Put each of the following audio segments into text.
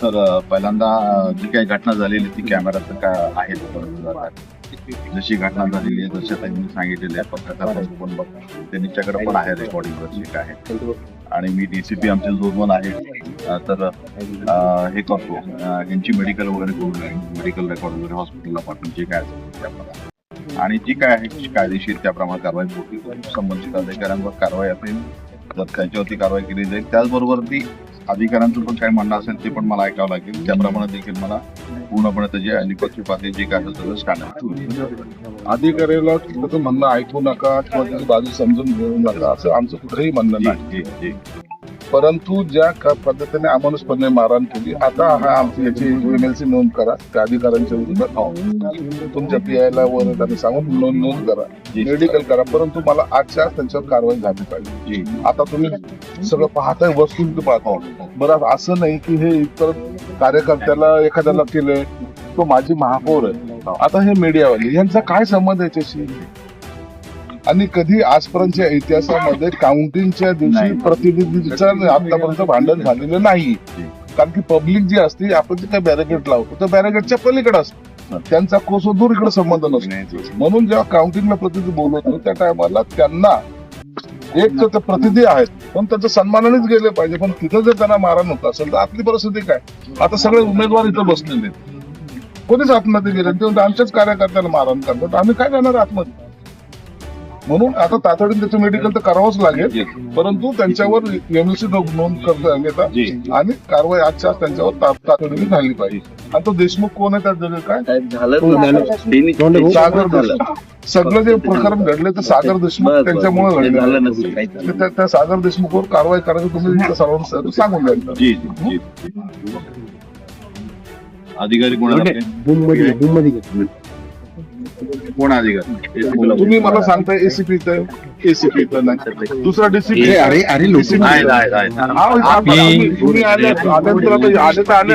तर पहिल्यांदा जी काही घटना झालेली ती कॅमेराचं का आहे जशी घटना झालेली आहे जशा त्यांनी सांगितलेले आहे पत्रकार पण बघ त्यांच्याकडे पण आहे रेकॉर्डिंग वरची काय आहे आणि मी डीसीपी आमचे जोडवून आहे तर हे करतो यांची मेडिकल वगैरे करून मेडिकल रेकॉर्ड वगैरे हॉस्पिटलला पाठवून जे काय असेल त्याप्रमाणे आणि जी काय आहे कायदेशीर त्याप्रमाणे कारवाई होती संबंधित अधिकाऱ्यांवर कारवाई असेल तर त्यांच्यावरती कारवाई केली जाईल त्याचबरोबर ती अधिकाऱ्यांचं पण काय म्हणणं असेल ते पण मला ऐकावं लागेल त्याप्रमाणे देखील मला पूर्णपणे त्याची अलिपक्षी पातळी जे काय असेल स्टँडर्ड अधिकाऱ्याला त्याचं म्हणणं ऐकू नका किंवा त्याची बाजू समजून घेऊ नका असं आमचं कुठेही म्हणणं नाही. परंतु ज्या पद्धतीने अमानुषपणे मारहाण केली आता हा आमची याची एमएलसी नोंद करा त्या अधिकाऱ्यांच्या विरुद्ध तुमच्या पीआयला वर त्यांनी सांगून नोंद करा मेडिकल करा परंतु मला आजच्या त्यांच्यावर कारवाई झाली पाहिजे. आता तुम्ही सगळं पाहताय वस्तू पाहतो बरं असं नाही की हे इतर कार्यकर्त्याला एखाद्याला केलंय तो माझी महापौर आहे आता हे मीडियावाले यांचा काय संबंध याच्याशी आणि कधी आजपर्यंतच्या इतिहासामध्ये काउंटिंगच्या दिवशी प्रतिनिधीचं आतापर्यंत भांडण झालेलं नाही कारण की पब्लिक जी असते आपण जे काही बॅरिकेड लावतो त्या बॅरिकेडच्या पलीकडे असतो त्यांचा कोसो दूर इकडे संबंध नसतो म्हणून जेव्हा काउंटिंगला प्रतिनिधी बोलवतो त्या टायमाला त्यांना एक तर ते प्रतिनिधी आहेत पण त्याचं सन्मानानेच गेले पाहिजे पण तिथं जर त्यांना मारहाण होत असेल तर आपली परिस्थिती काय आता सगळे उमेदवार इथं बसलेले कोणीच आत्महत्या गेले ते आमच्याच कार्यकर्त्याला मारहाण करतात आम्ही काय करणार आत्महत्या म्हणून आता तातडीने त्याचं मेडिकल तर करावंच लागेल परंतु त्यांच्यावर एमएलसी नोंद करता येतात आणि कारवाई आजच्या त्यांच्यावर तातडीने झाली पाहिजे आणि तो देशमुख कोण आहे त्यात काय सागर देशमुख सगळं जे प्रकरण घडले ते सागर देशमुख त्यांच्यामुळे घडले त्या सागर देशमुखवर कारवाई करायची तुम्ही सर्वांना सांगून द्याल. अधिकारी कोण अधिकारी तुम्ही मला सांगताय एसीपी एसीपी नाही दुसरा डीसीपी तुम्ही आले तर आले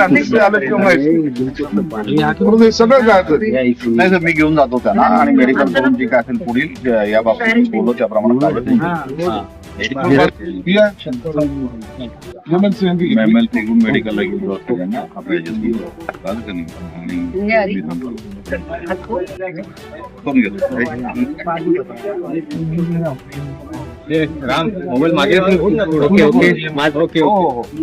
सगळं काय नाही सर मी घेऊन जातो त्यांना आणि मेडिकल करून जे काय असेल पुढील या बाबतीत बोललो त्याप्रमाणे मेडिकलला घेऊन जातो त्यांना आपल्या राम मोबाईल मागे ओके ओके माझ ओके ओके